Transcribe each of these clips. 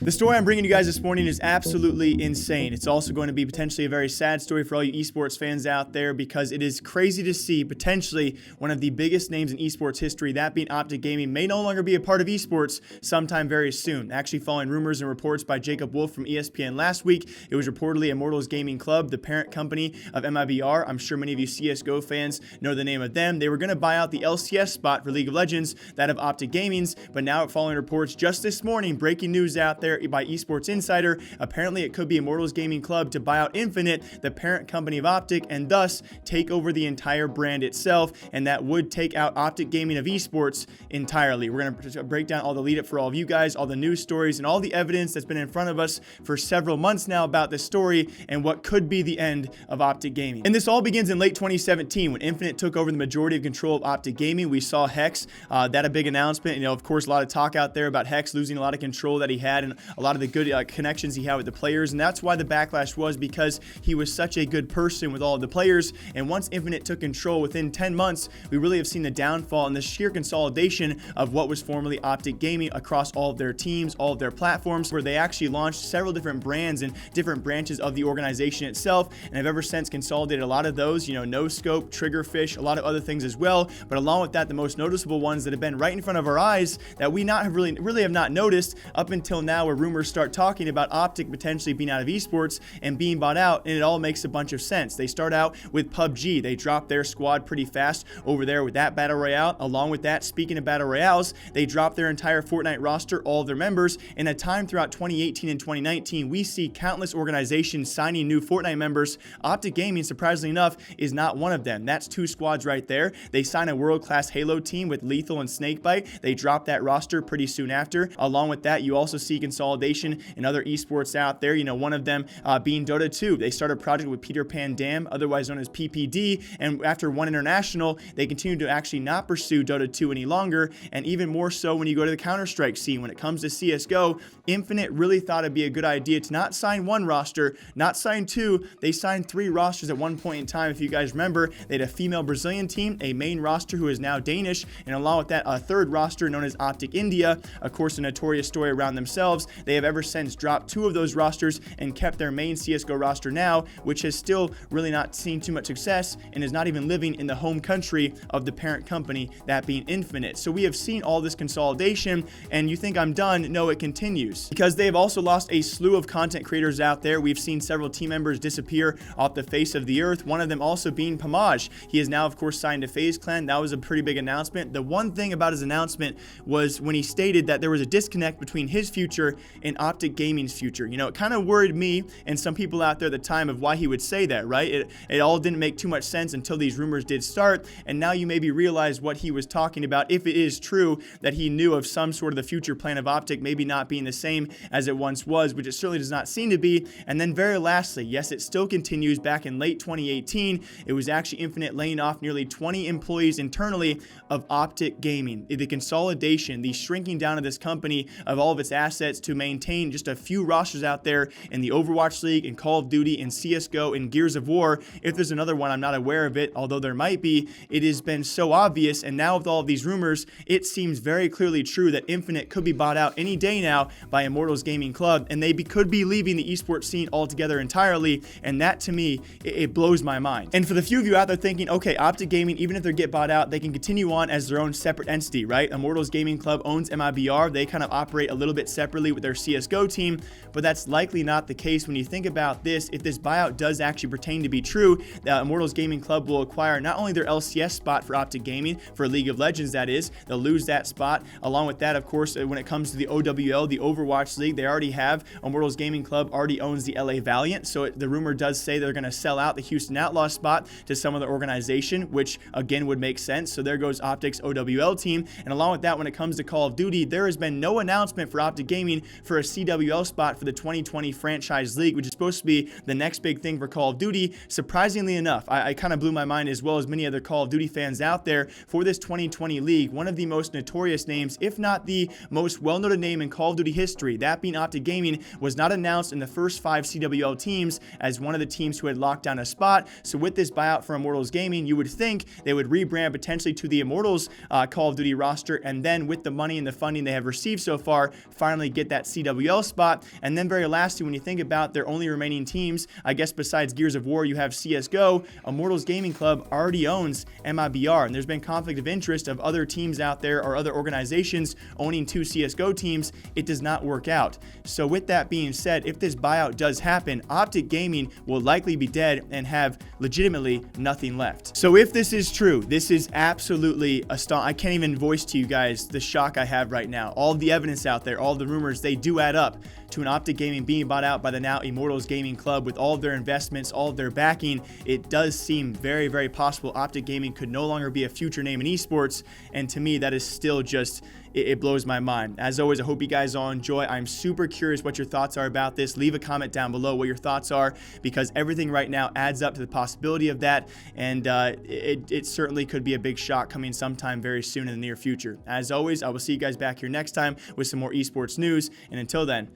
The story I'm bringing you guys this morning is absolutely insane. It's also going to be potentially a very sad story for all you esports fans out there, because it is crazy to see potentially one of the biggest names in esports history, that being OpTic Gaming, may no longer be a part of esports sometime very soon. Actually, following rumors and reports by Jacob Wolf from ESPN last week, it was reportedly Immortals Gaming Club, the parent company of MIBR. I'm sure many of you CSGO fans know the name of them. They were going to buy out the LCS spot for League of Legends, that of OpTic Gaming's, but now following reports just this morning, breaking news out there by Esports Insider, apparently it could be Immortals Gaming Club to buy out Infinite, the parent company of OpTic, and thus take over the entire brand itself, and that would take out OpTic Gaming of esports entirely. We're going to break down all the lead up for all of you guys, all the news stories, and all the evidence that's been in front of us for several months now about this story and what could be the end of OpTic Gaming. And this all begins in late 2017 when Infinite took over the majority of control of OpTic Gaming. We saw Hex, that a big announcement. Of course, a lot of talk out there about Hex losing a lot of control that he had and a lot of the good connections he had with the players, and that's why the backlash was, because he was such a good person with all of the players. And once Infinite took control, within 10 months, we really have seen the downfall and the sheer consolidation of what was formerly OpTic Gaming across all of their teams, all of their platforms, where they actually launched several different brands and different branches of the organization itself, and have ever since consolidated a lot of those, No Scope, Triggerfish, a lot of other things as well. But along with that, the most noticeable ones that have been right in front of our eyes that we really have not noticed up until now, where rumors start talking about OpTic potentially being out of esports and being bought out, and it all makes a bunch of sense. They start out with PUBG. They dropped their squad pretty fast over there with that battle royale. Along with that, speaking of battle royales, they dropped their entire Fortnite roster, all of their members. In a time throughout 2018 and 2019, we see countless organizations signing new Fortnite members. OpTic Gaming, surprisingly enough, is not one of them. That's two squads right there. They sign a world-class Halo team with Lethal and Snakebite. They drop that roster pretty soon after. Along with that, you also see consolidation in other esports out there, one of them being Dota 2. They started a project with Peter Pan Dam, otherwise known as PPD, and after one international, they continue to actually not pursue Dota 2 any longer, and even more so when you go to the Counter-Strike scene. When it comes to CSGO, Infinite really thought it'd be a good idea to not sign one roster, not sign two. They signed 3 rosters at one point in time. If you guys remember, they had a female Brazilian team, a main roster who is now Danish, and along with that, a third roster known as OpTic India. Of course, a notorious story around themselves. They have ever since dropped 2 of those rosters and kept their main CSGO roster now, which has still really not seen too much success and is not even living in the home country of the parent company, that being Infinite. So we have seen all this consolidation, and you think I'm done? No, it continues, because they have also lost a slew of content creators out there. We've seen several team members disappear off the face of the earth, one of them also being Pamaj. He is now, of course, signed to FaZe Clan. That was a pretty big announcement. The one thing about his announcement was when he stated that there was a disconnect between his future and OpTic Gaming's future. It kind of worried me and some people out there at the time of why he would say that, right? It all didn't make too much sense until these rumors did start, and now you maybe realize what he was talking about, if it is true that he knew of some sort of the future plan of OpTic maybe not being the same as it once was, which it certainly does not seem to be. And then very lastly, yes, it still continues. Back in late 2018, it was actually Infinite laying off nearly 20 employees internally of OpTic Gaming. The consolidation, the shrinking down of this company, of all of its assets to maintain just a few rosters out there in the Overwatch League, in Call of Duty, in CSGO, in Gears of War. If there's another one, I'm not aware of it, although there might be. It has been so obvious, and now with all of these rumors, it seems very clearly true that Infinite could be bought out any day now by Immortals Gaming Club, and they could be leaving the esports scene altogether entirely, and that to me, it blows my mind. And for the few of you out there thinking, okay, OpTic Gaming, even if they get bought out, they can continue on as their own separate entity, right? Immortals Gaming Club owns MIBR. They kind of operate a little bit separately with their CSGO team, but that's likely not the case when you think about this. If this buyout does actually pertain to be true, that Immortals Gaming Club will acquire not only their LCS spot for OpTic Gaming, for League of Legends that is, they'll lose that spot. Along with that, of course, when it comes to the OWL, the Overwatch League, they already have, Immortals Gaming Club already owns the LA Valiant, so the rumor does say they're going to sell out the Houston Outlaws spot to some other organization, which again would make sense. So there goes OpTic's OWL team. And along with that, when it comes to Call of Duty, there has been no announcement for OpTic Gaming for a CWL spot for the 2020 Franchise League, which is supposed to be the next big thing for Call of Duty. Surprisingly enough, I kind of blew my mind, as well as many other Call of Duty fans out there, for this 2020 league. One of the most notorious names, if not the most well-known name in Call of Duty history, that being OpTic Gaming, was not announced in the first 5 CWL teams as one of the teams who had locked down a spot. So with this buyout for Immortals Gaming, you would think they would rebrand potentially to the Immortals Call of Duty roster, and then with the money and the funding they have received so far, finally get that CWL spot. And then very lastly, when you think about their only remaining teams, I guess besides Gears of War, you have CSGO. Immortals Gaming Club already owns MIBR, and there's been conflict of interest of other teams out there or other organizations owning 2 CSGO teams. It does not work out. So with that being said, if this buyout does happen, OpTic Gaming will likely be dead and have legitimately nothing left. So if this is true, this is absolutely astonishing. I can't even voice to you guys the shock I have right now. All of the evidence out there, all of the rumors, they do add up to an OpTic Gaming being bought out by the now Immortals Gaming Club with all of their investments, all of their backing. It does seem very, very possible OpTic Gaming could no longer be a future name in esports, and to me, that is still just, it blows my mind. As always, I hope you guys all enjoy. I'm super curious what your thoughts are about this. Leave a comment down below what your thoughts are, because everything right now adds up to the possibility of that, and it certainly could be a big shock coming sometime very soon in the near future. As always, I will see you guys back here next time with some more esports news, and until then,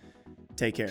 take care.